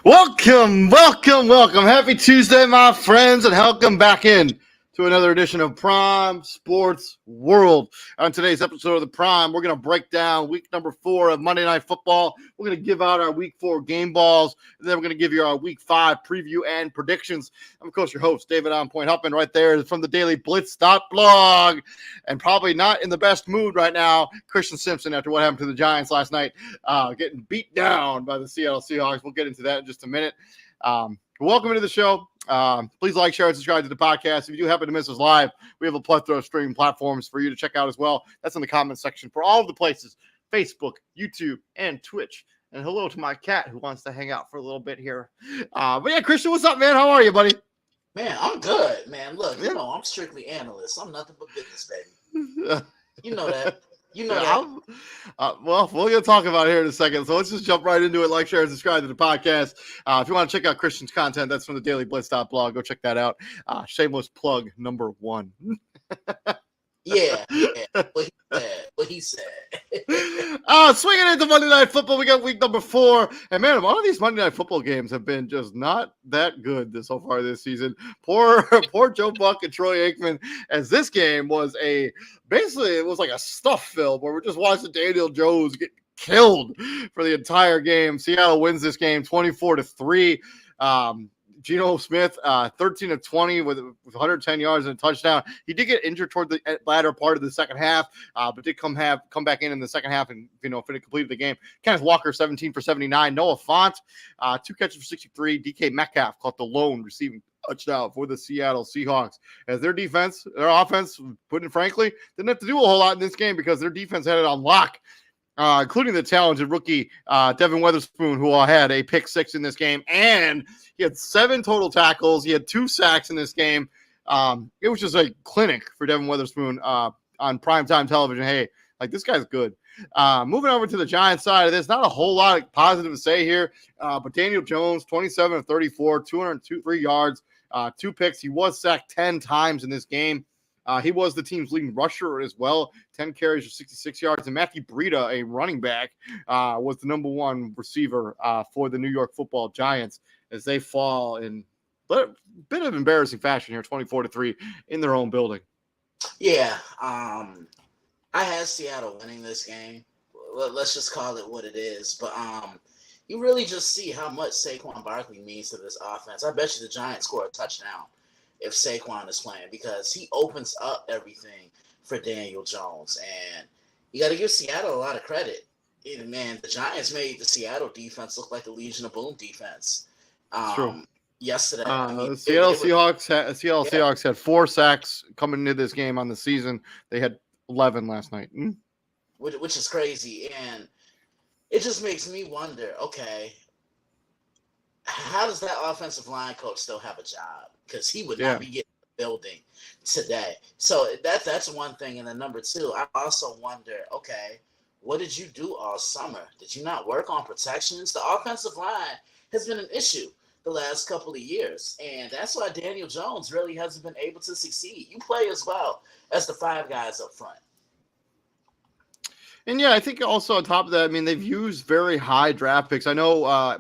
Welcome. Happy Tuesday, my friends, and welcome back in to another edition of Prime Sports World. On today's episode of the Prime, we're going to break down week number 4 of Monday Night Football. We're going to give out our week 4 game balls, and then we're going to give you our week 5 preview and predictions. I'm, of course, your host, David On Point Huppin, right there from the Daily Blitz.blog, and probably not in the best mood right now, Christian Simpson, after what happened to the Giants last night, getting beat down by the Seattle Seahawks. We'll get into that in just a minute. Welcome to the show. Please like, share, and subscribe to the podcast. If you do happen to miss us live, we have a plethora of streaming platforms for you to check out as well. That's in the comments section for all of the places: Facebook, YouTube, and Twitch. And hello to my cat who wants to hang out for a little bit here. But yeah, Christian, what's up, man? How are you, buddy? Man, I'm good, man. Look, you know, I'm strictly analyst. I'm nothing but business, baby. You know that. You know that. Well, we're going to talk about it here in a second. So let's just jump right into it. Like, share, and subscribe to the podcast. If you want to check out Christian's content, that's from the Daily Blitz.blog. Go check that out. Shameless plug number 1. Yeah. What he said. Swinging into Monday Night Football, we got week number 4. And man, a lot of these Monday Night Football games have been just not that good so far this season. Poor Joe Buck and Troy Aikman, as this game was basically it was like a stuff film where we're just watching Daniel Jones get killed for the entire game. Seattle wins this game 24-3. Geno Smith, 13 of 20 with 110 yards and a touchdown. He did get injured toward the latter part of the second half, but did come back in the second half and completed the game. Kenneth Walker, 17 for 79. Noah Fant, 2 catches for 63. DK Metcalf caught the lone receiving touchdown for the Seattle Seahawks. As their offense, putting it frankly, didn't have to do a whole lot in this game because their defense had it on lock. Including the talented rookie Devin Weatherspoon, who had a pick 6 in this game, and he had 7 total tackles. He had 2 sacks in this game. It was just a clinic for Devin Weatherspoon on primetime television. Hey, like, this guy's good. Moving over to the Giants side of this, not a whole lot of positive to say here, but Daniel Jones, 27 of 34, 203 yards, 2 picks. He was sacked 10 times in this game. He was the team's leading rusher as well, 10 carries for 66 yards. And Matthew Breida, a running back, was the number 1 receiver for the New York Football Giants as they fall in a bit of embarrassing fashion here, 24-3 in their own building. Yeah, I had Seattle winning this game. Let's just call it what it is. But you really just see how much Saquon Barkley means to this offense. I bet you the Giants score a touchdown if Saquon is playing, because he opens up everything for Daniel Jones. And you got to give Seattle a lot of credit. Man, the Giants made the Seattle defense look like the Legion of Boom defense yesterday. The Seattle Seahawks had 4 sacks coming into this game on the season. They had 11 last night. Which is crazy. And it just makes me wonder, okay, how does that offensive line coach still have a job? Because he would not be getting the building today. So that's one thing. And then number 2, I also wonder, okay, what did you do all summer? Did you not work on protections? The offensive line has been an issue the last couple of years. And that's why Daniel Jones really hasn't been able to succeed. You play as well as the 5 guys up front. And yeah, I think also on top of that, I mean, they've used very high draft picks. I know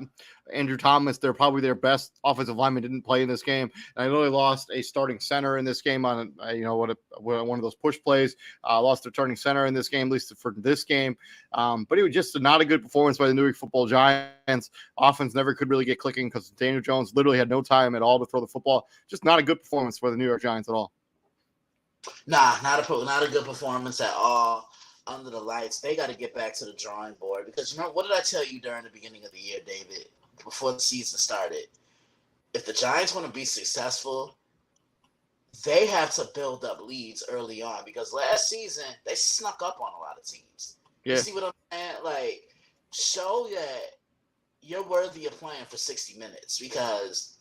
Andrew Thomas, they're probably their best offensive lineman, didn't play in this game. And I know they lost a starting center in this game on one of those push plays. Lost their starting center in this game, at least for this game. But it was just not a good performance by the New York Football Giants. Offense never could really get clicking because Daniel Jones literally had no time at all to throw the football. Just not a good performance for the New York Giants at all. Nah, not a good performance at all. Under the lights, they got to get back to the drawing board, because what did I tell you during the beginning of the year, David, before the season started? If the Giants want to be successful, they have to build up leads early on, because last season they snuck up on a lot of teams. Yeah. You see what I'm saying? Like, show that you're worthy of playing for 60 minutes, because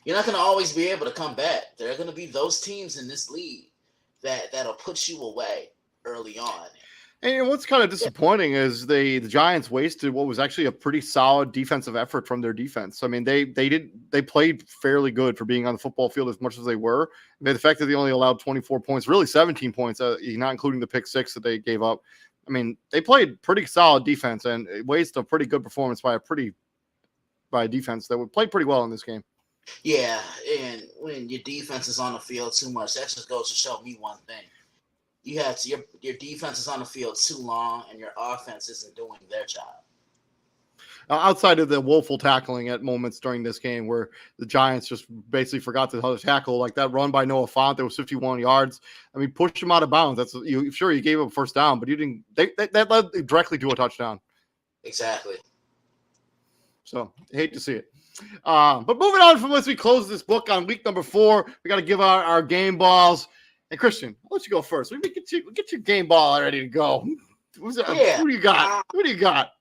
you're not going to always be able to come back. There are going to be those teams in this league that'll put you away early on. And what's kind of disappointing is the Giants wasted what was actually a pretty solid defensive effort from their defense. I mean, they played fairly good for being on the football field as much as they were. I mean, the fact that they only allowed 24 points, really 17 points, not including the pick 6 that they gave up. I mean, they played pretty solid defense and wasted a pretty good performance by a pretty by a defense that would play pretty well in this game. Yeah, and when your defense is on the field too much, that just goes to show me one thing. You have to, your defense is on the field too long, and your offense isn't doing their job. Outside of the woeful tackling at moments during this game where the Giants just basically forgot to tackle, like that run by Noah Fant that was 51 yards. I mean, push him out of bounds. That's sure you gave him a first down, but you didn't. That led directly to a touchdown. Exactly. So hate to see it. But moving on from as we close this book on week number 4, we got to give out our game balls. And Christian, I'll let you go first. Get your game ball ready to go. Who do you got? Who do you got?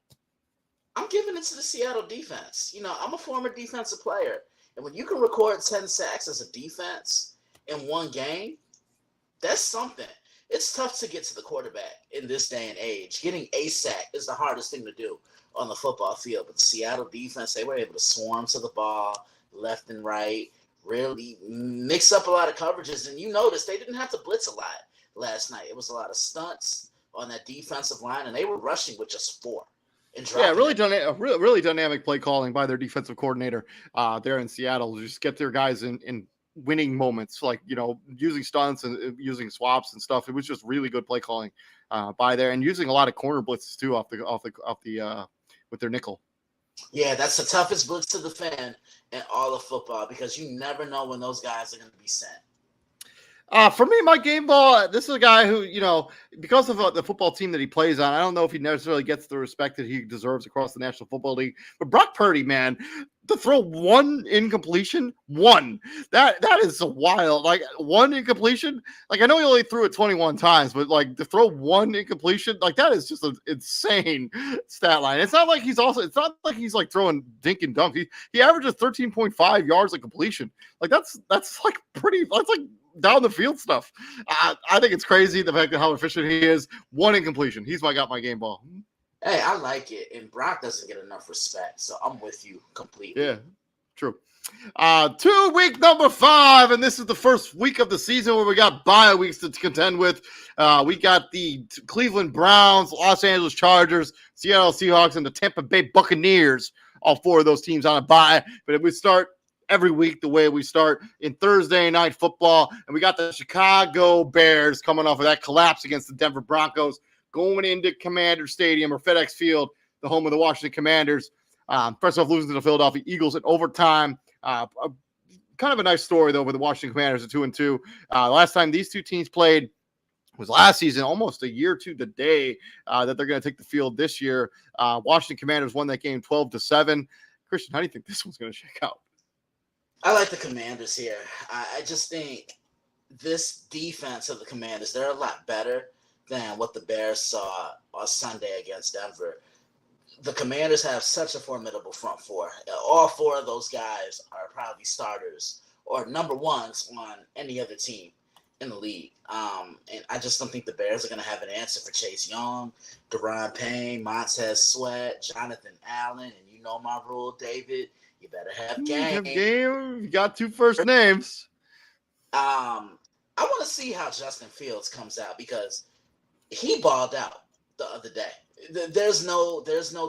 I'm giving it to the Seattle defense. You know, I'm a former defensive player. And when you can record 10 sacks as a defense in one game, that's something. It's tough to get to the quarterback in this day and age. Getting a sack is the hardest thing to do on the football field. But the Seattle defense, they were able to swarm to the ball left and right, really mix up a lot of coverages. And you notice they didn't have to blitz a lot last night. It was a lot of stunts on that defensive line, and they were rushing with just 4. Yeah, really dynamic play calling by their defensive coordinator there in Seattle to just get their guys in winning moments, like, you know, using stunts and using swaps and stuff. It was just really good play calling by there, and using a lot of corner blitzes too off the with their nickel. Yeah, that's the toughest blitz to defend in all of football because you never know when those guys are going to be sent. For me, my game ball, this is a guy who, you know, because of the football team that he plays on, I don't know if he necessarily gets the respect that he deserves across the National Football League. But Brock Purdy, man, to throw one incompletion, that is a wild, like one incompletion. Like, I know he only threw it 21 times, but like to throw one incompletion, like that is just an insane stat line. It's not like he's like throwing dink and dunk. He averages 13.5 yards of completion. Like that's like down the field stuff. I think it's crazy the fact that how efficient he is. One incompletion. He's got my game ball. Hey, I like it. And Brock doesn't get enough respect, so I'm with you completely. Yeah, true. To week number 5, and this is the first week of the season where we got bye weeks to contend with. We got the Cleveland Browns, Los Angeles Chargers, Seattle Seahawks, and the Tampa Bay Buccaneers. All 4 of those teams on a bye. But if we start every week the way we start in Thursday night football, and we got the Chicago Bears coming off of that collapse against the Denver Broncos, going into Commander Stadium or FedEx Field, the home of the Washington Commanders. First off, losing to the Philadelphia Eagles in overtime. Kind of a nice story though with the Washington Commanders at 2-2. Last time these two teams played was last season, almost a year to the day that they're going to take the field this year. Washington Commanders won that game 12-7. Christian, how do you think this one's going to shake out? I like the Commanders here. I just think this defense of the Commanders, they're a lot better than what the Bears saw on Sunday against Denver. The Commanders have such a formidable front 4. All 4 of those guys are probably starters or number ones on any other team in the league. And I just don't think the Bears are going to have an answer for Chase Young, Deron Payne, Montez Sweat, Jonathan Allen, and you know my rule, David. You better have game. You got 2 first names. I want to see how Justin Fields comes out because he balled out the other day. There's no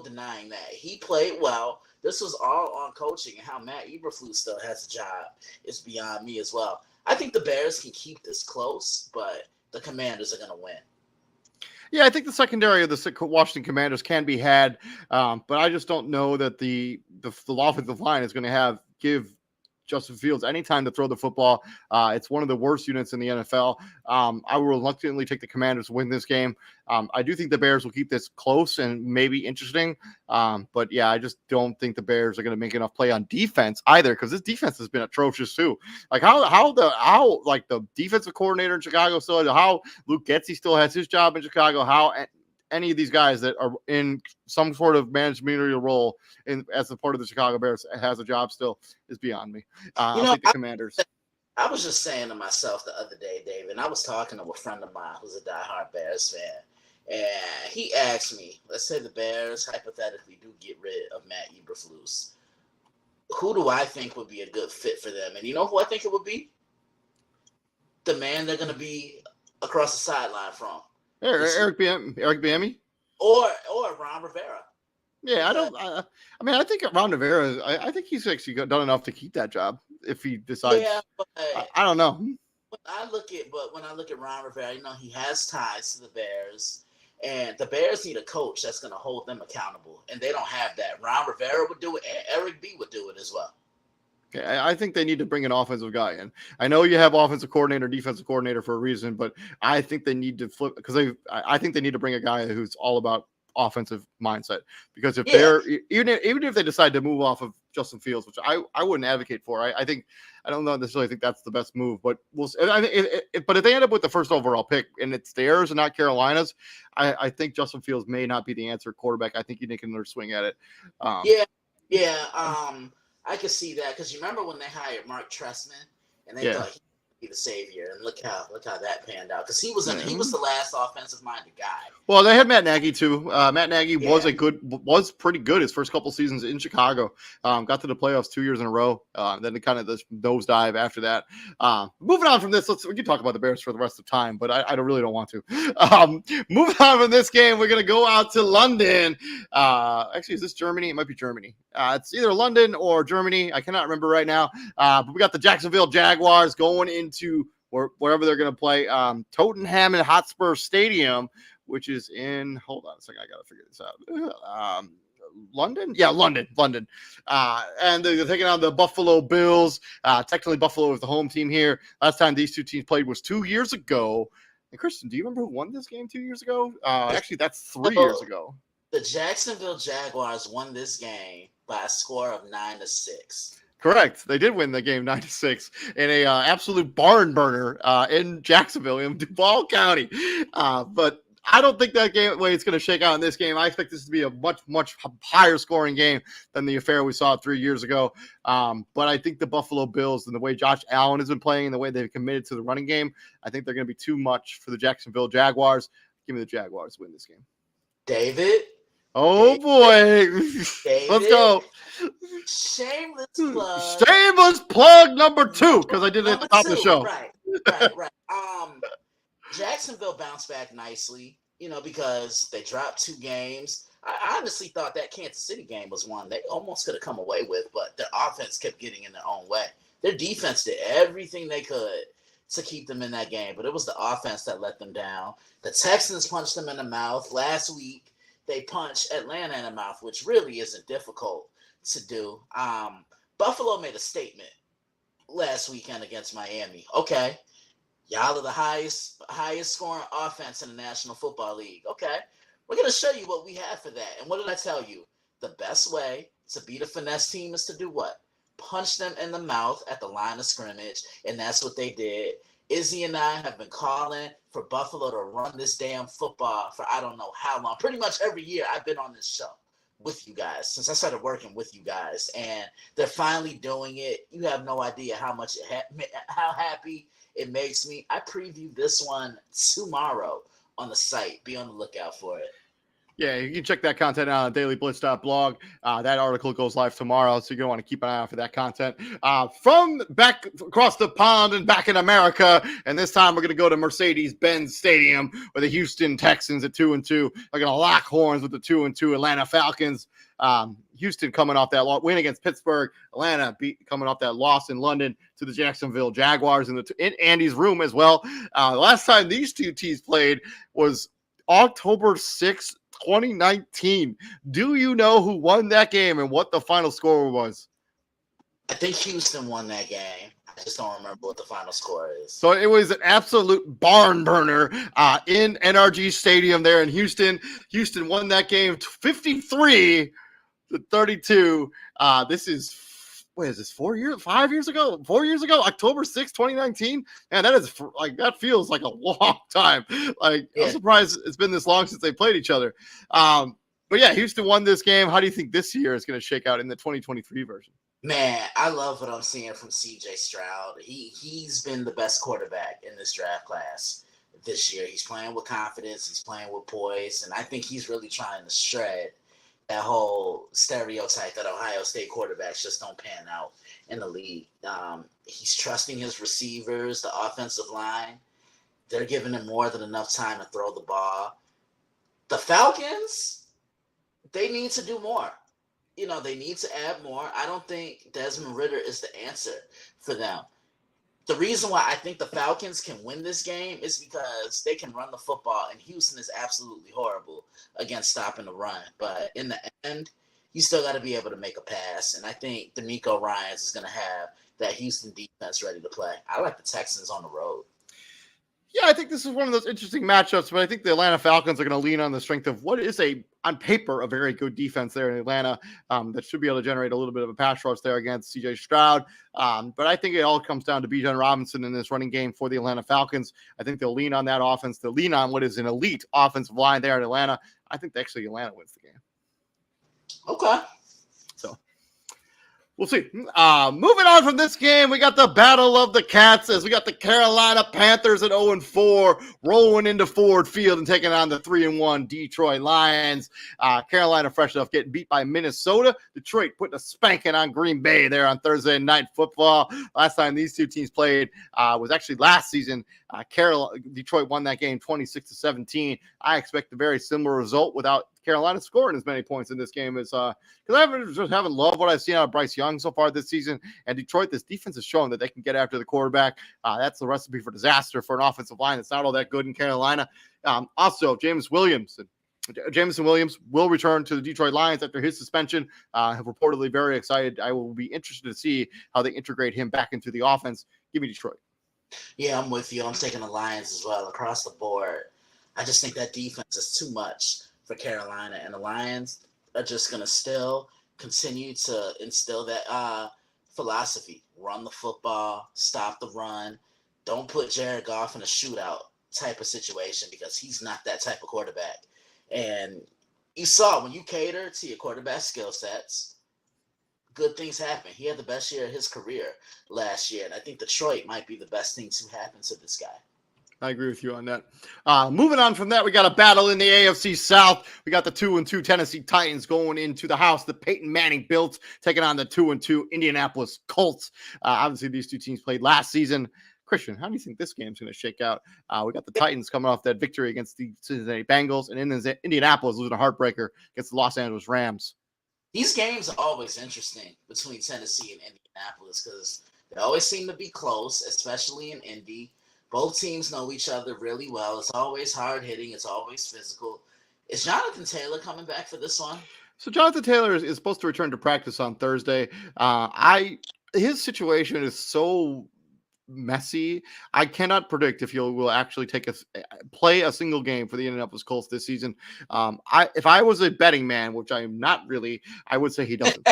denying that. He played well. This was all on coaching, and how Matt Eberflus still has a job is beyond me as well. I think the Bears can keep this close, but the Commanders are going to win. Yeah, I think the secondary of the Washington Commanders can be had, but I just don't know that the offensive line is going to give Justin Fields any time to throw the football. It's one of the worst units in the NFL. I will reluctantly take the Commanders to win this game. I do think the Bears will keep this close and maybe interesting. But yeah, I just don't think the Bears are going to make enough play on defense either, because this defense has been atrocious too. Like how the defensive coordinator in Chicago still, how Luke Getsy still has his job in Chicago, how any of these guys that are in some sort of managerial role as a part of the Chicago Bears has a job still is beyond me. I'll take the Commanders. I was just saying to myself the other day, David, and I was talking to a friend of mine who's a diehard Bears fan, and he asked me, let's say the Bears hypothetically do get rid of Matt Eberflus. Who do I think would be a good fit for them? And you know who I think it would be? The man they're going to be across the sideline from. Eric Bieniemy? Or Ron Rivera. Yeah, I Because don't. I mean, I think Ron Rivera. I think he's actually done enough to keep that job if he yeah, decides. but I don't know. when I look at Ron Rivera, you know he has ties to the Bears, and the Bears need a coach that's going to hold them accountable, and they don't have that. Ron Rivera would do it, and Eric B would do it as well. Okay, I think they need to bring an offensive guy in. I know you have offensive coordinator, defensive coordinator for a reason, but I think they need to flip because I think they need to bring a guy who's all about offensive mindset. Because if Yeah, they're even if they decide to move off of Justin Fields, which I wouldn't advocate for, I think I don't know necessarily think that's the best move, but we'll. But if they end up with the first overall pick and it's theirs and not Carolina's, I think Justin Fields may not be the answer quarterback. I think you take another swing at it. Um, yeah, yeah. I could see that because you remember when they hired Mark Trestman, and they yeah. thought he would be the savior, and look how that panned out because he Yeah. was the last offensive minded guy. Well, they had Matt Nagy too. Matt Nagy Yeah, was pretty good his first couple seasons in Chicago. Got to the playoffs 2 years in a row. Then kind of this nosedive after that. Moving on from this, we can talk about the Bears for the rest of time, but I really don't want to. Moving on from this game, we're gonna go out to London. Actually, is this Germany? It might be Germany. It's either London or Germany. I cannot remember right now. But we got the Jacksonville Jaguars going into wherever they're going to play, Tottenham and Hotspur Stadium, which is in, hold on a second, I got to figure this out. London? Yeah, London. And they're taking on the Buffalo Bills. Technically, Buffalo is the home team here. Last time these two teams played was 2 years ago. And Kristen, do you remember who won this game 2 years ago? Actually, that's 3 years ago. the Jacksonville Jaguars won this game by a score of 9-6. Correct. They did win the game 9-6 in a absolute barn burner in Jacksonville in Duval County. But I don't think that game way it's going to shake out in this game. I expect this to be a much higher scoring game than the affair we saw 3 years ago. But I think the Buffalo Bills and the way Josh Allen has been playing and the way they've committed to the running game, I think they're going to be too much for the Jacksonville Jaguars. Give me the Jaguars to win this game. David. Oh boy. Let's go. Shameless plug. Shameless plug number 2 because I did it at the top of the show. Right. Jacksonville bounced back nicely, because they dropped 2 games. I honestly thought that Kansas City game was one they almost could have come away with, but their offense kept getting in their own way. Their defense did everything they could to keep them in that game, but it was the offense that let them down. The Texans punched them in the mouth. Last week, they punched Atlanta in the mouth, which really isn't difficult to do. Buffalo made a statement last weekend against Miami. Okay, y'all are the highest scoring offense in the National Football League. Okay, we're going to show you what we have for that. And what did I tell you? The best way to beat a finesse team is to do what? Punch them in the mouth at the line of scrimmage, and that's what they did. Izzy and I have been calling for Buffalo to run this damn football for I don't know how long. Pretty much every year I've been on this show with you guys since I started working with you guys, and they're finally doing it. You have no idea how much how happy it makes me. I preview this one tomorrow on the site. Be on the lookout for it. Yeah, you can check that content out on dailyblitz.blog. That article goes live tomorrow, so you're going to want to keep an eye out for that content. From back across the pond and back in America, and this time we're going to go to Mercedes-Benz Stadium where the Houston Texans at 2-2 are going to lock horns with the 2-2 Atlanta Falcons. Houston coming off that win against Pittsburgh. Atlanta coming off that loss in London to the Jacksonville Jaguars in Andy's room as well. The last time these two teams played was October 6th, 2019. Do you know who won that game and what the final score was? I think Houston won that game. I just don't remember what the final score is. So it was an absolute barn burner in NRG Stadium there in Houston. Houston won that game 53-32. This is, what is this, 4 years, 5 years ago, 4 years ago, October 6th, 2019. Man, that feels like a long time. I'm surprised it's been this long since they played each other. But yeah, Houston won this game. How do you think this year is going to shake out in the 2023 version? Man, I love what I'm seeing from CJ Stroud. He's been the best quarterback in this draft class this year. He's playing with confidence. He's playing with poise. And I think he's really trying to shred that whole stereotype that Ohio State quarterbacks just don't pan out in the league. He's trusting his receivers, the offensive line. They're giving him more than enough time to throw the ball. The Falcons, they need to do more. They need to add more. I don't think Desmond Ridder is the answer for them. The reason why I think the Falcons can win this game is because they can run the football, and Houston is absolutely horrible against stopping the run. But in the end, you still got to be able to make a pass, and I think D'Amico Ryans is going to have that Houston defense ready to play. I like the Texans on the road. Yeah, I think this is one of those interesting matchups, but I think the Atlanta Falcons are going to lean on the strength of what is on paper, a very good defense there in Atlanta that should be able to generate a little bit of a pass rush there against CJ Stroud. But I think it all comes down to Bijan Robinson in this running game for the Atlanta Falcons. I think they'll lean on that offense. They'll lean on what is an elite offensive line there in Atlanta. I think actually Atlanta wins the game. Okay. So we'll see. Moving on from this game, we got the Battle of the Cats as we got the Carolina Panthers at 0-4 rolling into Ford Field and taking on the 3-1 Detroit Lions. Carolina fresh enough getting beat by Minnesota. Detroit putting a spanking on Green Bay there on Thursday Night Football. Last time these two teams played was actually last season. Detroit won that game 26-17. I expect a very similar result without Carolina scoring as many points in this game as because I haven't loved what I've seen out of Bryce Young so far this season. And Detroit, this defense has shown that they can get after the quarterback. That's the recipe for disaster for an offensive line that's not all that good in Carolina. Also, Jameson Williams will return to the Detroit Lions after his suspension. Have reportedly very excited. I will be interested to see how they integrate him back into the offense. Give me Detroit. Yeah, I'm with you. I'm taking the Lions as well across the board. I just think that defense is too much for Carolina, and the Lions are just going to still continue to instill that philosophy. Run the football, stop the run. Don't put Jared Goff in a shootout type of situation because he's not that type of quarterback. And you saw when you cater to your quarterback skill sets, good things happen. He had the best year of his career last year, and I think Detroit might be the best thing to happen to this guy. I agree with you on that. Moving on from that, we got a battle in the AFC South. We got the 2-2 Tennessee Titans going into the house that Peyton Manning built, taking on the 2-2 Indianapolis Colts. Obviously, these two teams played last season. Christian, how do you think this game's going to shake out? We got the Titans coming off that victory against the Cincinnati Bengals, and Indianapolis losing a heartbreaker against the Los Angeles Rams. These games are always interesting between Tennessee and Indianapolis because they always seem to be close, especially in Indy. Both teams know each other really well. It's always hard hitting. It's always physical. Is Jonathan Taylor coming back for this one? So Jonathan Taylor is supposed to return to practice on Thursday. His situation is so messy. I cannot predict if he will actually play a single game for the Indianapolis Colts this season. If I was a betting man, which I am not really, I would say he doesn't.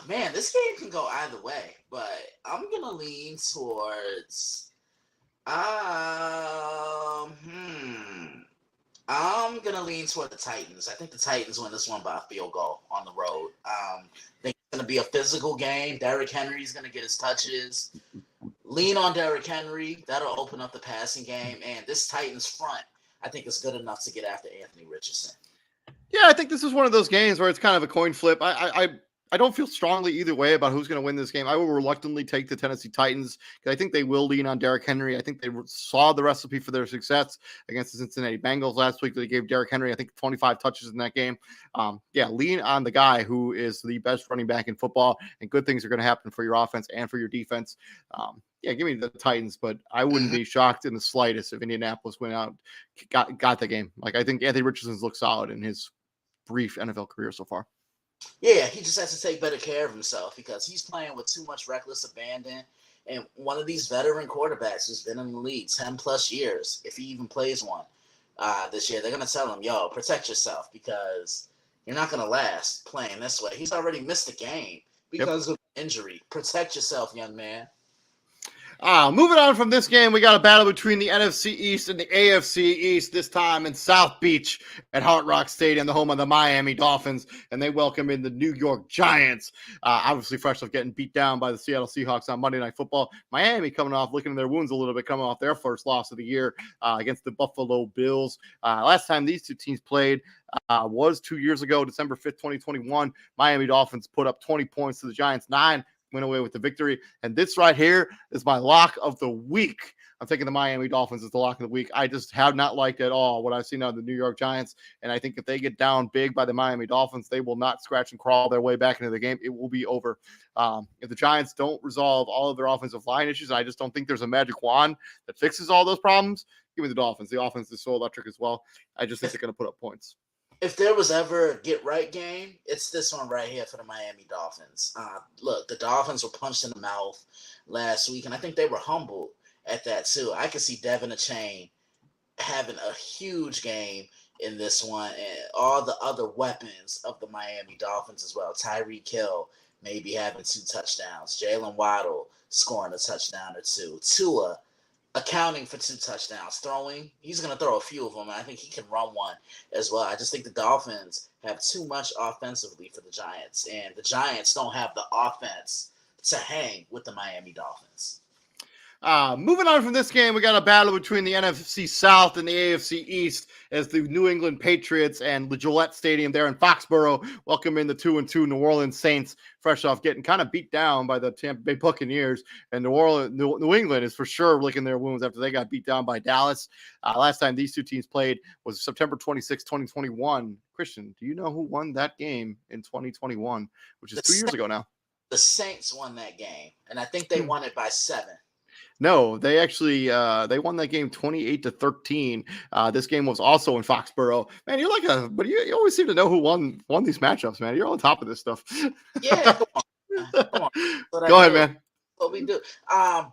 Man, this game can go either way, but I'm gonna lean towards. I'm gonna lean toward the Titans. I think the Titans win this one by a field goal on the road. I think it's gonna be a physical game. Derrick Henry's gonna get his touches. Lean on Derrick Henry. That'll open up the passing game. And this Titans front, I think, is good enough to get after Anthony Richardson. Yeah, I think this is one of those games where it's kind of a coin flip. I don't feel strongly either way about who's going to win this game. I will reluctantly take the Tennessee Titans because I think they will lean on Derrick Henry. I think they saw the recipe for their success against the Cincinnati Bengals last week. They gave Derrick Henry, I think, 25 touches in that game. Lean on the guy who is the best running back in football, and good things are going to happen for your offense and for your defense. Give me the Titans, but I wouldn't be shocked in the slightest if Indianapolis went out, got the game. Like, I think Anthony Richardson's looked solid in his brief NFL career so far. Yeah, he just has to take better care of himself because he's playing with too much reckless abandon. And one of these veteran quarterbacks who's been in the league 10 plus years, if he even plays one this year, they're going to tell him, yo, protect yourself because you're not going to last playing this way. He's already missed the game because of injury. Protect yourself, young man. Moving on from this game, we got a battle between the NFC East and the AFC East, this time in South Beach at Hard Rock Stadium, the home of the Miami Dolphins, and they welcome in the New York Giants. Obviously fresh off getting beat down by the Seattle Seahawks on Monday Night Football. Miami coming off, licking their wounds a little bit, coming off their first loss of the year against the Buffalo Bills. Last time these two teams played was 2 years ago, December 5th, 2021. Miami Dolphins put up 20 points to the Giants, 9. went away with the victory. And this right here is my lock of the week. I'm taking the Miami Dolphins as the lock of the week. I just have not liked at all what I've seen out of the New York Giants. And I think if they get down big by the Miami Dolphins, they will not scratch and crawl their way back into the game. It will be over. If the Giants don't resolve all of their offensive line issues, I just don't think there's a magic wand that fixes all those problems. Give me the Dolphins. The offense is so electric as well. I just think they're going to put up points. If there was ever a get-right game, it's this one right here for the Miami Dolphins. Look, the Dolphins were punched in the mouth last week, and I think they were humbled at that too. I could see Devin Achane having a huge game in this one, and all the other weapons of the Miami Dolphins as well. Tyreek Hill maybe having 2 touchdowns. Jalen Waddle scoring a touchdown or 2. Tua accounting for 2 touchdowns. Throwing, he's going to throw a few of them, and I think he can run one as well. I just think the Dolphins have too much offensively for the Giants, and the Giants don't have the offense to hang with the Miami Dolphins. Moving on from this game, we got a battle between the NFC South and the AFC East as the New England Patriots and the Gillette Stadium there in Foxborough welcome in the 2-2 New Orleans Saints, fresh off getting kind of beat down by the Tampa Bay Buccaneers. And New England is for sure licking their wounds after they got beat down by Dallas. Last time these two teams played was September 26, 2021. Christian, do you know who won that game in 2021, which is 2 years ago now? The Saints won that game, and I think they won it by 7. No, they actually they won that game 28-13. This game was also in Foxborough. Man, you're like but you always seem to know who won these matchups, man. You're on top of this stuff. Yeah, come on. Go ahead, man. What we do.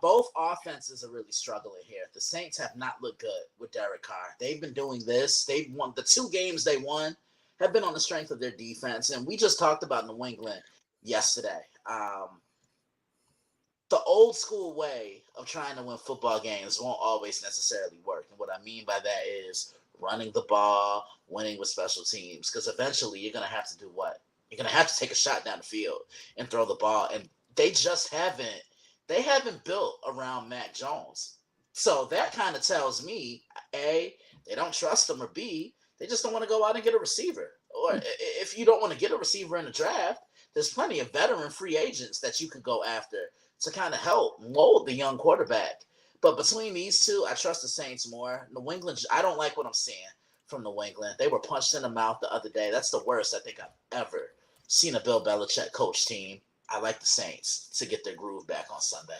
Both offenses are really struggling here. The Saints have not looked good with Derek Carr. They've been doing this. They've won the 2 games they won have been on the strength of their defense, and we just talked about New England yesterday. The old school way of trying to win football games won't always necessarily work. And what I mean by that is running the ball, winning with special teams, because eventually you're going to have to do what? You're going to have to take a shot down the field and throw the ball. And they just haven't built around Mac Jones. So that kind of tells me, A, they don't trust him, or B, they just don't want to go out and get a receiver. Or if you don't want to get a receiver in the draft, there's plenty of veteran free agents that you could go after to kind of help mold the young quarterback. But between these two, I trust the Saints more. New England, I don't like what I'm seeing from New England. They were punched in the mouth the other day. That's the worst I think I've ever seen a Bill Belichick coach team. I like the Saints to get their groove back on Sunday.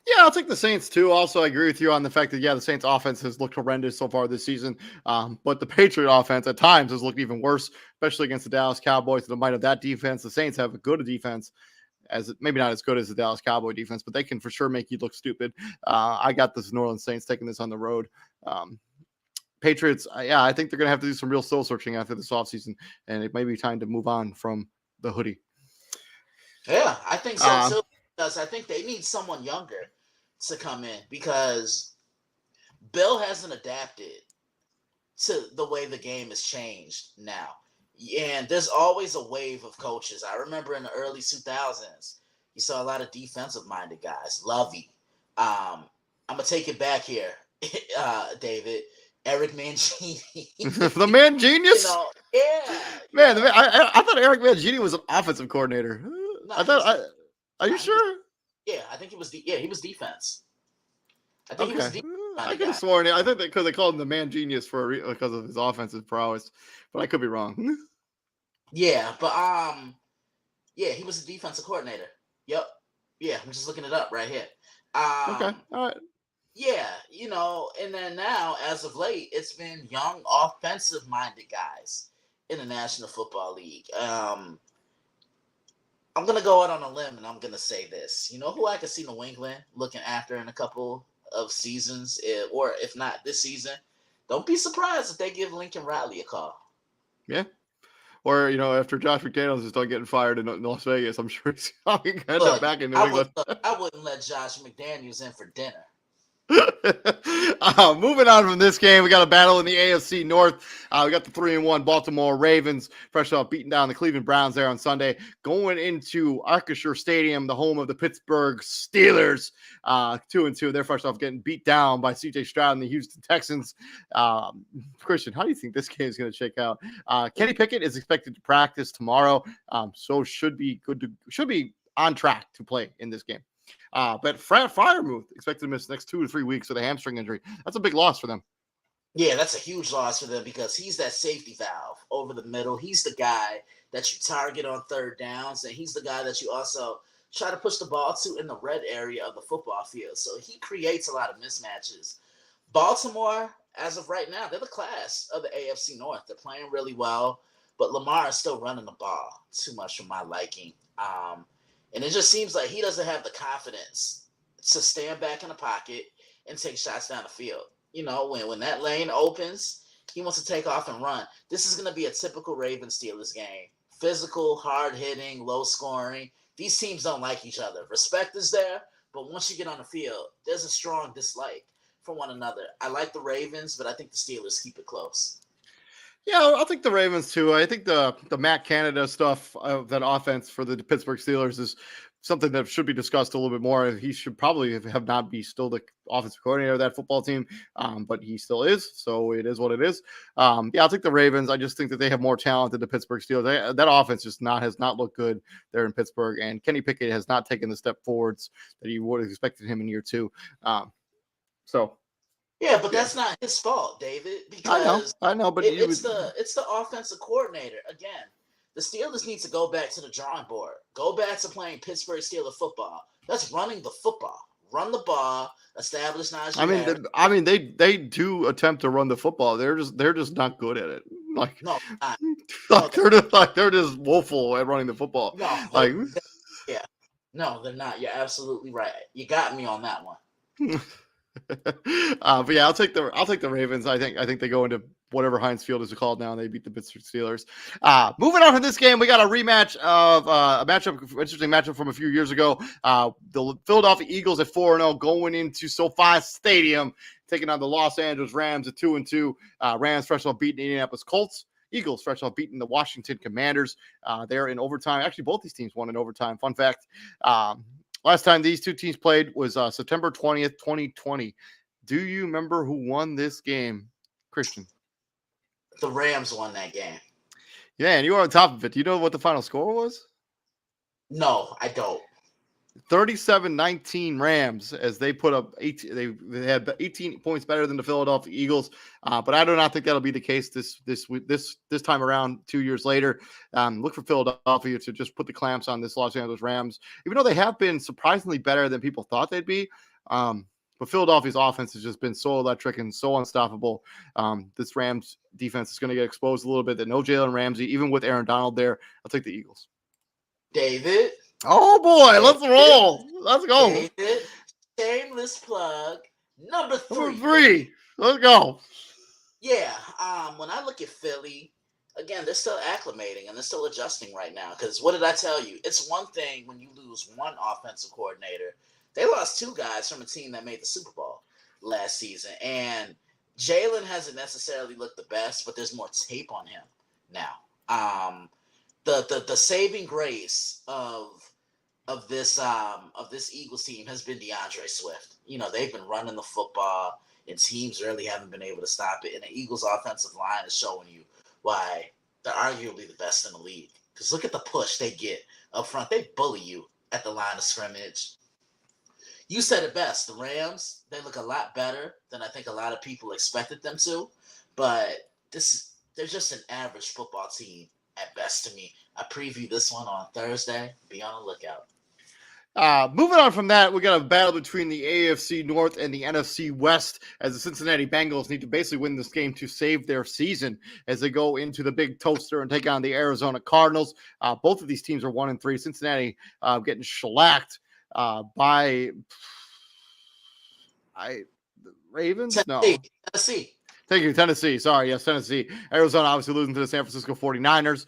Yeah, I'll take the Saints too. Also, I agree with you on the fact that, the Saints offense has looked horrendous so far this season. But the Patriot offense at times has looked even worse, especially against the Dallas Cowboys. To the might of that defense, the Saints have a good defense. Maybe not as good as the Dallas Cowboy defense, but they can for sure make you look stupid. I got this New Orleans Saints taking this on the road. Patriots, I think they're going to have to do some real soul searching after this offseason, and it may be time to move on from the hoodie. Yeah, I think so too, because I think they need someone younger to come in, because Bill hasn't adapted to the way the game has changed now. And there's always a wave of coaches. I remember in the early 2000s, you saw a lot of defensive-minded guys. Lovey. I'm going to take it back here, David. Eric Mangini. The man genius? Yeah. Man, I thought Eric Mangini was an offensive coordinator. No, are you sure? Yeah, I think he was defense. I think he was defense. I could have sworn. I think because they called him the man genius because of his offensive prowess, but I could be wrong. Yeah, but he was a defensive coordinator. Yep. Yeah, I'm just looking it up right here. Okay. All right. Yeah, and then now, as of late, it's been young, offensive-minded guys in the National Football League. I'm going to go out on a limb, and I'm going to say this. You know who I could see New England looking after in a couple of seasons, or if not this season? Don't be surprised if they give Lincoln Riley a call. Yeah. Or, after Josh McDaniels is done getting fired in Las Vegas, I'm sure he's going to end up back in New England. I wouldn't let Josh McDaniels in for dinner. Moving on from this game, we got a battle in the AFC North. We got the 3-1 Baltimore Ravens, fresh off beating down the Cleveland Browns there on Sunday, going into Acrisure Stadium, the home of the Pittsburgh Steelers. 2-2. They're fresh off getting beat down by C.J. Stroud and the Houston Texans. Christian, how do you think this game is going to shake out? Kenny Pickett is expected to practice tomorrow, so should be on track to play in this game. But Freiermuth expected to miss the next 2 to 3 weeks with a hamstring injury. That's a big loss for them. Yeah, that's a huge loss for them because he's that safety valve over the middle. He's the guy that you target on third downs, and he's the guy that you also try to push the ball to in the red area of the football field. So he creates a lot of mismatches. Baltimore, as of right now, they're the class of the AFC North. They're playing really well, but Lamar is still running the ball too much for my liking. And it just seems like he doesn't have the confidence to stand back in the pocket and take shots down the field. You know, when that lane opens, he wants to take off and run. This is going to be a typical Ravens Steelers game. Physical, hard-hitting, low-scoring. These teams don't like each other. Respect is there, but once you get on the field, there's a strong dislike for one another. I like the Ravens, but I think the Steelers keep it close. Yeah, I'll take the Ravens too. I think the Matt Canada stuff of that offense for the Pittsburgh Steelers is something that should be discussed a little bit more. He should probably have not be still the offensive coordinator of that football team, but he still is. So it is what it is. Yeah, I'll take the Ravens. I just think that they have more talent than the Pittsburgh Steelers. That offense just has not looked good there in Pittsburgh, and Kenny Pickett has not taken the step forwards that you would have expected him in year 2. Yeah, but that's not his fault, David, because I know, but it's the offensive coordinator. Again, the Steelers need to go back to the drawing board. Go back to playing Pittsburgh Steelers football. That's running the football. Run the ball, establish Najee. I mean, they do attempt to run the football. They're just not good at it. Like no, they're just woeful at running the football. No, yeah, no, they're not. You're absolutely right. You got me on that one. But yeah, I'll take the Ravens. I think they go into whatever Heinz Field is called now, and they beat the Pittsburgh Steelers. Moving on from this game, we got a rematch of interesting matchup from a few years ago. The Philadelphia Eagles at 4-0 going into SoFi Stadium, taking on the Los Angeles Rams at 2-2. Rams fresh off beating the Indianapolis Colts. Eagles fresh off beating the Washington Commanders. They're in overtime. Actually, both these teams won in overtime. Fun fact. Last time these two teams played was September 20th, 2020. Do you remember who won this game, Christian? The Rams won that game. Yeah, and you were on top of it. Do you know what the final score was? No, I don't. 37-19 Rams as they put up 18. They had 18 points better than the Philadelphia Eagles, but I do not think that'll be the case this time around. 2 years later, look for Philadelphia to just put the clamps on this Los Angeles Rams, even though they have been surprisingly better than people thought they'd be. But Philadelphia's offense has just been so electric and so unstoppable. This Rams defense is going to get exposed a little bit. That no Jalen Ramsey, even with Aaron Donald there. I'll take the Eagles. David. Oh boy, let's roll. Let's go. David, shameless plug. Number 3. Number 3. Let's go. Yeah. When I look at Philly, again, they're still acclimating and they're still adjusting right now. Because what did I tell you? It's one thing when you lose one offensive coordinator. They lost 2 guys from a team that made the Super Bowl last season. And Jalen hasn't necessarily looked the best, but there's more tape on him now. The saving grace of this Eagles team has been DeAndre Swift. You know, they've been running the football, and teams really haven't been able to stop it. And the Eagles' offensive line is showing you why they're arguably the best in the league. Because look at the push they get up front. They bully you at the line of scrimmage. You said it best. The Rams, they look a lot better than I think a lot of people expected them to. But they're just an average football team at best to me. I preview this one on Thursday. Be on the lookout. Moving on from that, we got a battle between the AFC North and the NFC West as the Cincinnati Bengals need to basically win this game to save their season as they go into the big toaster and take on the Arizona Cardinals. Both of these teams are 1-3. Cincinnati getting shellacked by the Ravens? Tennessee. Thank you, Tennessee. Sorry, yes, Tennessee. Arizona obviously losing to the San Francisco 49ers.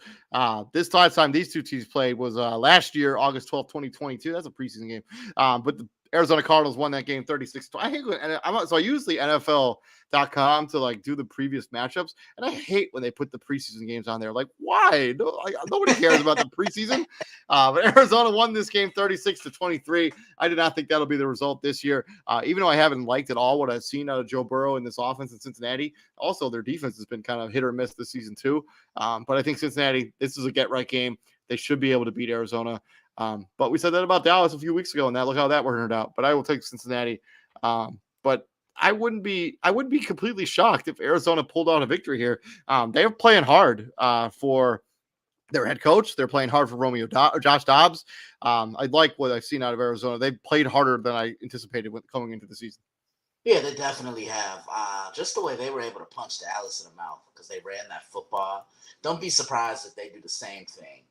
This last time these two teams played was last year, August 12th, 2022. That's a preseason game. But the Arizona Cardinals won that game 36. I hate when, so I use the NFL.com to like do the previous matchups, and I hate when they put the preseason games on there. Like, why? Nobody cares about the preseason. But Arizona won this game 36-23. I did not think that'll be the result this year, even though I haven't liked at all what I've seen out of Joe Burrow in this offense in Cincinnati. Also, their defense has been kind of hit or miss this season too. But I think Cincinnati, this is a get-right game. They should be able to beat Arizona. But we said that about Dallas a few weeks ago, and look how that turned out. But I will take Cincinnati. But I wouldn't be completely shocked if Arizona pulled out a victory here. They are playing hard for their head coach. They're playing hard for Josh Dobbs. I like what I've seen out of Arizona. They've played harder than I anticipated coming into the season. Yeah, they definitely have. Just the way they were able to punch Dallas in the mouth because they ran that football. Don't be surprised if they do the same thing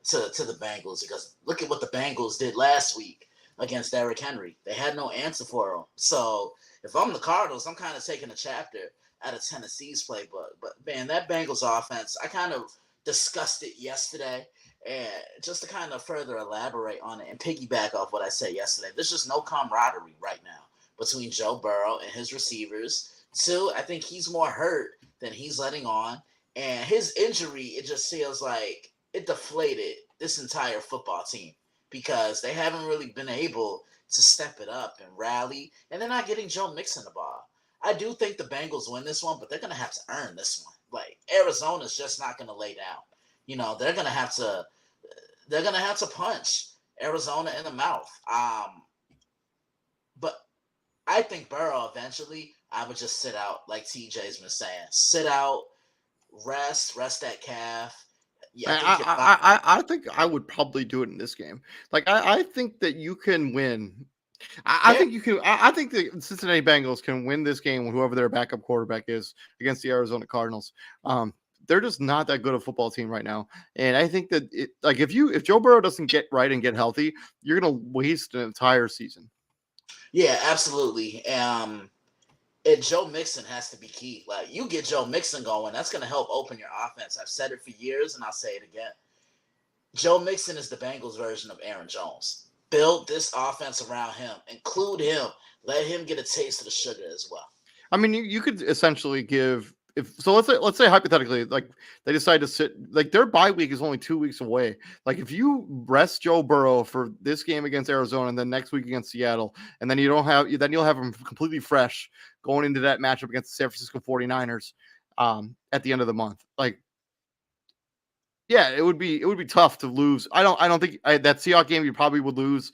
to the Bengals, because look at what the Bengals did last week against Derrick Henry. They had no answer for him. So if I'm the Cardinals, I'm kind of taking a chapter out of Tennessee's playbook. But man, that Bengals offense, I kind of discussed it yesterday. And just to kind of further elaborate on it and piggyback off what I said yesterday, there's just no camaraderie right now between Joe Burrow and his receivers. Two, I think he's more hurt than he's letting on. And his injury, it just feels like it deflated this entire football team because they haven't really been able to step it up and rally. And they're not getting Joe Mixon the ball. I do think the Bengals win this one, but they're going to have to earn this one. Like, Arizona's just not going to lay down. You know, they're going to have to punch Arizona in the mouth. But I think Burrow eventually, I would just sit out, like TJ's been saying. Sit out, rest that calf. Yeah, I think I would probably do it in this game. Like, I think that you can win. I think you can. I think the Cincinnati Bengals can win this game with whoever their backup quarterback is against the Arizona Cardinals. They're just not that good a football team right now, and I think that if Joe Burrow doesn't get right and get healthy, you're gonna waste an entire season. Yeah, absolutely. And Joe Mixon has to be key. Like, you get Joe Mixon going, that's going to help open your offense. I've said it for years, and I'll say it again. Joe Mixon is the Bengals version of Aaron Jones. Build this offense around him. Include him. Let him get a taste of the sugar as well. I mean, you could essentially give let's say hypothetically, like, they decide to sit, like, their bye week is only 2 weeks away. Like, if you rest Joe Burrow for this game against Arizona and then next week against Seattle, and then you'll have him completely fresh going into that matchup against the San Francisco 49ers at the end of the month. Like, yeah, it would be tough to lose. I don't think that Seahawks game you probably would lose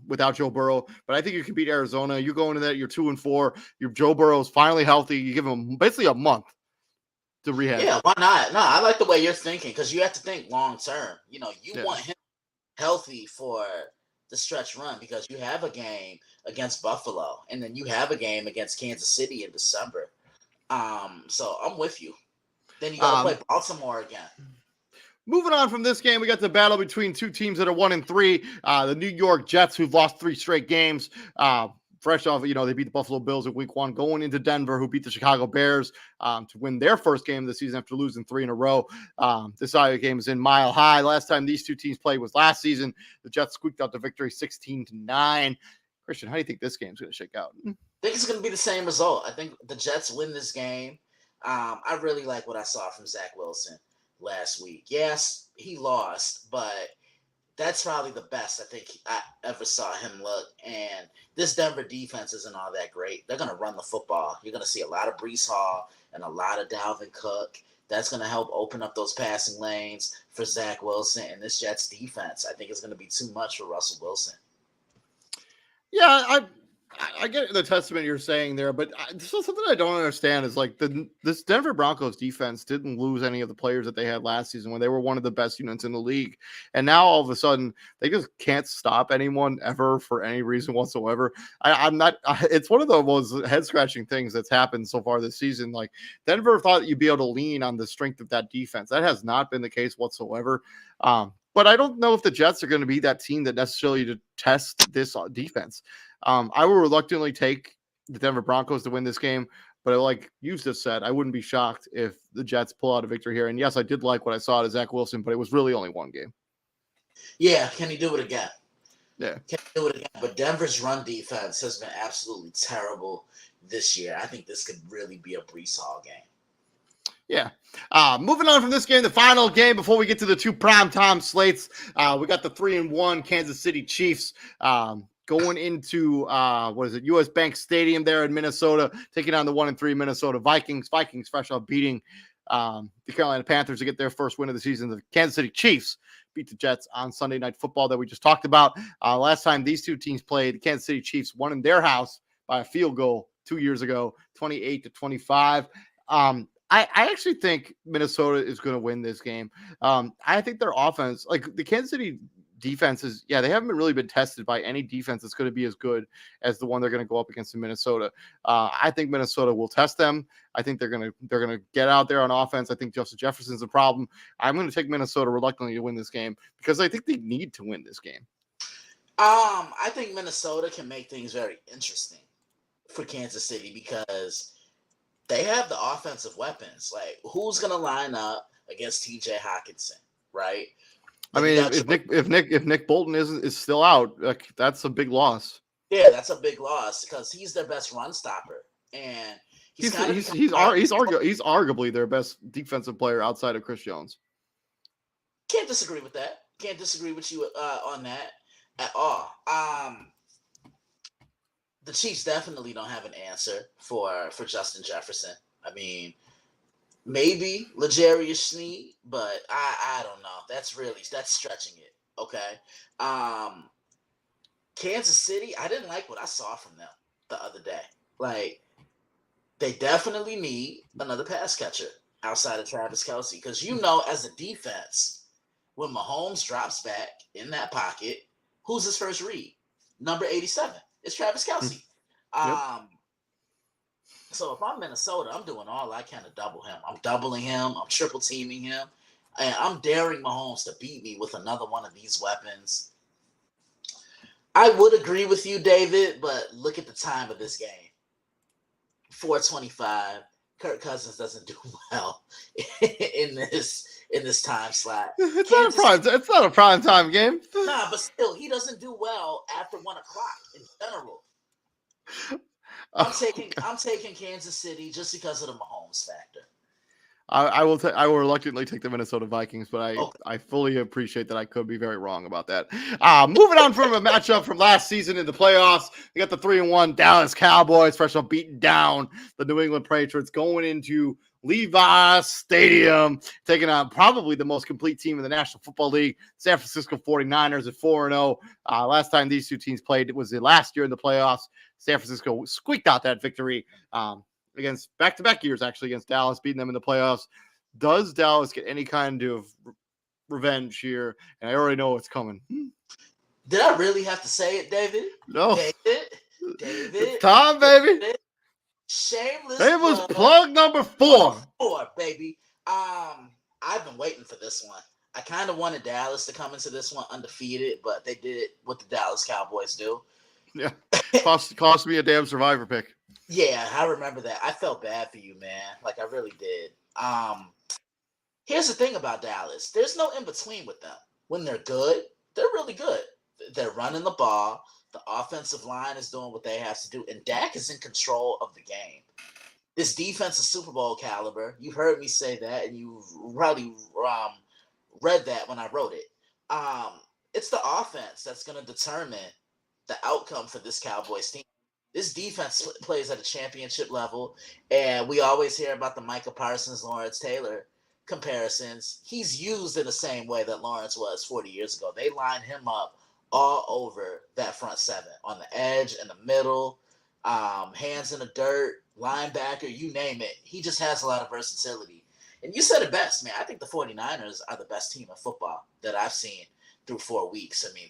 without Joe Burrow, but I think you can beat Arizona. You go into that, you're 2-4. Your Joe Burrow's finally healthy. You give him basically a month to rehab. Yeah, why not? No, I like the way you're thinking because you have to think long term. You know, you want him healthy for the stretch run because you have a game against Buffalo and then you have a game against Kansas City in December. So I'm with you. Then you got to play Baltimore again. Moving on from this game, we got the battle between two teams that are 1-3. The New York Jets, who've lost 3 straight games. Fresh off, they beat the Buffalo Bills in week 1, going into Denver, who beat the Chicago Bears to win their first game of the season after losing 3 in a row. This game is in Mile High. Last time these two teams played was last season. The Jets squeaked out the victory 16-9. Christian, how do you think this game's going to shake out? I think it's going to be the same result. I think the Jets win this game. I really like what I saw from Zach Wilson last week. Yes, he lost, but that's probably the best I think I ever saw him look. And this Denver defense isn't all that great. They're going to run the football. You're going to see a lot of Breece Hall and a lot of Dalvin Cook. That's going to help open up those passing lanes for Zach Wilson. And this Jets defense, I think, is going to be too much for Russell Wilson. Yeah, I get the testament you're saying there, but something I don't understand is, like, this Denver Broncos defense didn't lose any of the players that they had last season when they were one of the best units in the league. And now all of a sudden they just can't stop anyone ever for any reason whatsoever. It's one of the most head scratching things that's happened so far this season. Like, Denver thought you'd be able to lean on the strength of that defense. That has not been the case whatsoever. But I don't know if the Jets are going to be that team that necessarily to test this defense. I will reluctantly take the Denver Broncos to win this game, but like you just said, I wouldn't be shocked if the Jets pull out a victory here. And yes, I did like what I saw out of Zach Wilson, but it was really only one game. Yeah, can he do it again? Yeah. Can he do it again? But Denver's run defense has been absolutely terrible this year. I think this could really be a Breece Hall game. Yeah. Moving on from this game, the final game before we get to the 2 primetime slates, we got the 3-1 Kansas City Chiefs going into US Bank Stadium there in Minnesota, taking on the 1-3 Minnesota Vikings. Vikings fresh off beating the Carolina Panthers to get their first win of the season. The Kansas City Chiefs beat the Jets on Sunday Night Football that we just talked about. Last time these two teams played, the Kansas City Chiefs won in their house by a field goal 2 years ago, 28-25. I actually think Minnesota is going to win this game. I think their offense, like the Kansas City defenses, they haven't really been tested by any defense that's going to be as good as the one they're going to go up against in Minnesota. I think Minnesota will test them. I think they're going to get out there on offense. I think Justin Jefferson's a problem. I'm going to take Minnesota reluctantly to win this game because I think they need to win this game. I think Minnesota can make things very interesting for Kansas City because they have the offensive weapons. Like, who's going to line up against TJ Hawkinson, right? I mean, if Nick Bolton is still out, that's a big loss. Yeah, that's a big loss because he's their best run stopper, and he's arguably their best defensive player outside of Chris Jones. Can't disagree with that. Can't disagree with you on that at all. The Chiefs definitely don't have an answer for Justin Jefferson. I mean, maybe L'Jarius Sneed, but I don't know. That's stretching it. Okay. Kansas City, I didn't like what I saw from them the other day. Like, they definitely need another pass catcher outside of Travis Kelce because as a defense, when Mahomes drops back in that pocket, who's his first read? Number 87. It's Travis Kelce. Yep. So if I'm Minnesota, I'm doing all I can to double him. I'm doubling him. I'm triple teaming him. And I'm daring Mahomes to beat me with another one of these weapons. I would agree with you, David, but look at the time of this game. 4:25. Kirk Cousins doesn't do well in this time slot. It's not a prime time game. Nah, but still, he doesn't do well after 1 o'clock in general. I'm taking Kansas City just because of the Mahomes factor. I will reluctantly take the Minnesota Vikings, but I fully appreciate that I could be very wrong about that. Moving on from a matchup from last season in the playoffs, we got the 3-1 Dallas Cowboys, fresh up beating down the New England Patriots, going into Levi Stadium, taking on probably the most complete team in the National Football League, San Francisco 49ers at 4-0. Last time these two teams played, it was last year in the playoffs. San Francisco squeaked out that victory against back-to-back years, actually, against Dallas, beating them in the playoffs. Does Dallas get any kind of revenge here? And I already know what's coming. Did I really have to say it, David? No. David. It's time, baby. David. Shameless. It was plug number 4. 4, baby. I've been waiting for this one. I kind of wanted Dallas to come into this one undefeated, but they did what the Dallas Cowboys do. Yeah. Cost me a damn survivor pick. Yeah, I remember that. I felt bad for you, man. Like, I really did. Here's the thing about Dallas. There's no in-between with them. When they're good, they're really good. They're running the ball. The offensive line is doing what they have to do. And Dak is in control of the game. This defense is Super Bowl caliber. You heard me say that, and you probably read that when I wrote it. It's the offense that's going to determine the outcome for this Cowboys team. This defense plays at a championship level, and we always hear about the Micah Parsons, Lawrence Taylor comparisons. He's used in the same way that Lawrence was 40 years ago. They line him up all over that front seven, on the edge, in the middle, hands in the dirt, linebacker, you name it. He just has a lot of versatility. And you said it best, man. I think the 49ers are the best team in football that I've seen through 4 weeks. I mean,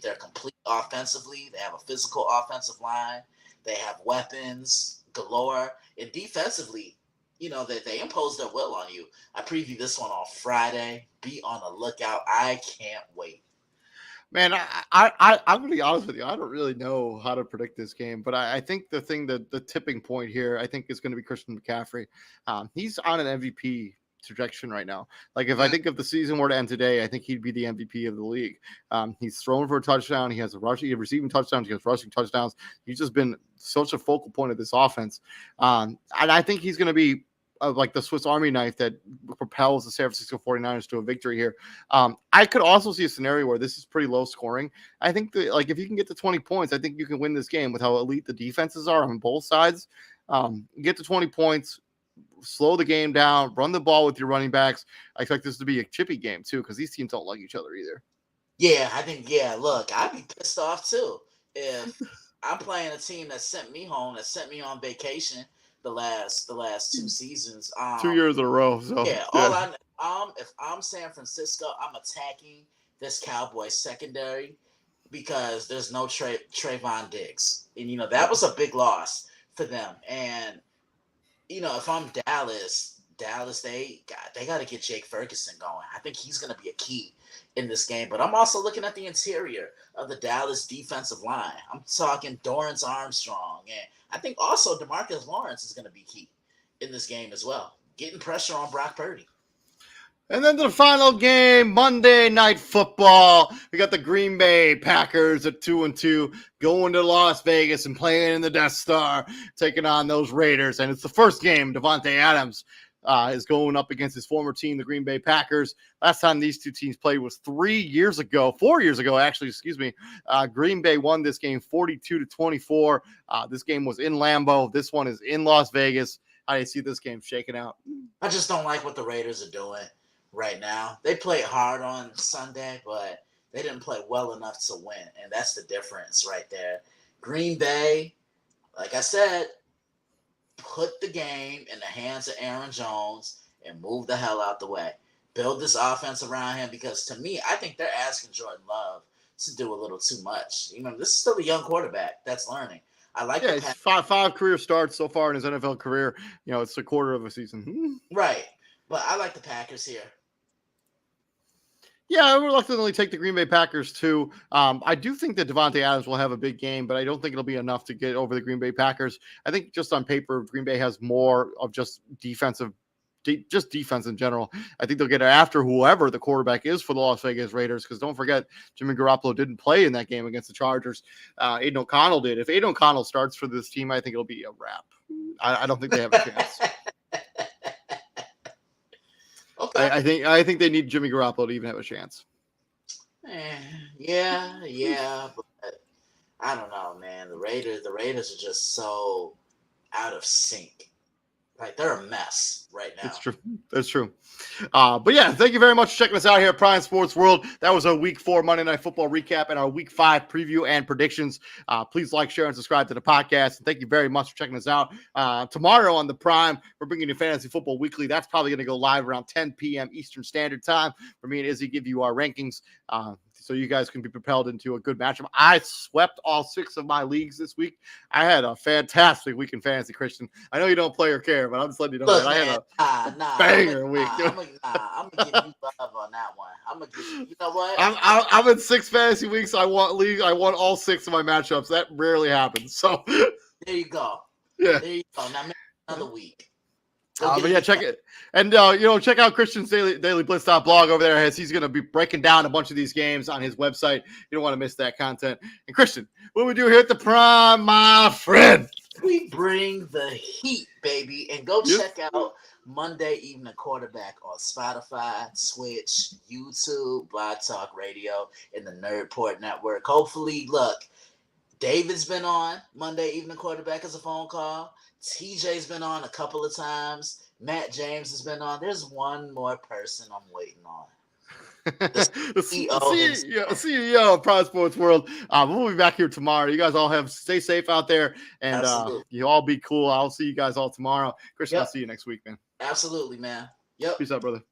they're complete offensively. They have a physical offensive line. They have weapons galore. And defensively, they impose their will on you. I preview this one on Friday. Be on the lookout. I can't wait. Man, I'm going to be honest with you. I don't really know how to predict this game, but I think the tipping point here, I think, is going to be Christian McCaffrey. He's on an MVP trajectory right now. Like, if I think if the season were to end today, I think he'd be the MVP of the league. He's thrown for a touchdown. He has receiving touchdowns. He has rushing touchdowns. He's just been such a focal point of this offense. And I think he's going to be like the Swiss Army knife that propels the San Francisco 49ers to a victory here. I could also see a scenario where this is pretty low scoring. I think that, like, if you can get to 20 points, I think you can win this game with how elite the defenses are on both sides. Get to 20 points, slow the game down, run the ball with your running backs. I expect this to be a chippy game too, because these teams don't like each other either. Yeah, I think. Yeah, look, I'd be pissed off too if I'm playing a team that sent me home, that sent me on vacation the last 2 seasons. 2 years in a row. So Yeah, all I if I'm San Francisco, I'm attacking this Cowboys secondary because there's no Trayvon Diggs, and that was a big loss for them. And if I'm Dallas, they got to get Jake Ferguson going. I think he's going to be a key in this game. But I'm also looking at the interior of the Dallas defensive line. I'm talking Dorrance Armstrong, and I think also DeMarcus Lawrence is going to be key in this game as well, getting pressure on Brock Purdy. And then the final game, Monday Night Football. We got the Green Bay Packers at 2-2 going to Las Vegas and playing in the Death Star, taking on those Raiders. And it's the first game Davante Adams is going up against his former team, the Green Bay Packers. Last time these two teams played was 4 years ago, actually. Green Bay won this game 42-24. This game was in Lambeau. This one is in Las Vegas. How do you see this game shaking out? I just don't like what the Raiders are doing right now. They played hard on Sunday, but they didn't play well enough to win, and that's the difference right there. Green Bay, like I said, put the game in the hands of Aaron Jones and move the hell out the way. Build this offense around him, because to me, I think they're asking Jordan Love to do a little too much. This is still a young quarterback that's learning. I like it's five career starts so far in his NFL career. It's a quarter of a season. Right. But I like the Packers here. Yeah, I reluctantly take the Green Bay Packers too. I do think that Davante Adams will have a big game, but I don't think it'll be enough to get over the Green Bay Packers. I think just on paper, Green Bay has more of just defense in general. I think they'll get after whoever the quarterback is for the Las Vegas Raiders, because don't forget, Jimmy Garoppolo didn't play in that game against the Chargers. Aiden O'Connell did. If Aiden O'Connell starts for this team, I think it'll be a wrap. I don't think they have a chance. Okay. I think they need Jimmy Garoppolo to even have a chance. Yeah, but I don't know, man. The Raiders are just so out of sync. Like, they're a mess right now. That's true. But yeah, thank you very much for checking us out here at Prime Sports World. That was our Week 4 Monday Night Football recap and our Week 5 preview and predictions. Please like, share, and subscribe to the podcast. And thank you very much for checking us out. Tomorrow on the Prime, we're bringing you Fantasy Football Weekly. That's probably going to go live around 10 p.m. Eastern Standard Time for me and Izzy give you our rankings. So you guys can be propelled into a good matchup. I swept all 6 of my leagues this week. I had a fantastic week in fantasy, Christian. I know you don't play or care, but I'm just letting you know that I had a banger week. I'm gonna give you love on that one. I'm gonna give you. You know what? I'm in 6 fantasy weeks. I won all 6 of my matchups. That rarely happens. So there you go. Yeah. There you go. Now make another week. But yeah, check it. And, check out Christian's Daily Blitz blog over there, as he's going to be breaking down a bunch of these games on his website. You don't want to miss that content. And Christian, what we do here at the Prime, my friend? We bring the heat, baby. And go check out Monday Evening Quarterback on Spotify, Twitch, YouTube, Blog Talk Radio, and the Nerdport Network. Hopefully, look, David's been on Monday Evening Quarterback as a phone call. TJ's been on a couple of times. Matt James has been on. There's one more person I'm waiting on. The CEO of Prime Sports World. We'll be back here tomorrow. You guys stay safe out there, and you all be cool. I'll see you guys all tomorrow. Christian, I'll see you next week, man. Absolutely, man. Yep. Peace out, brother.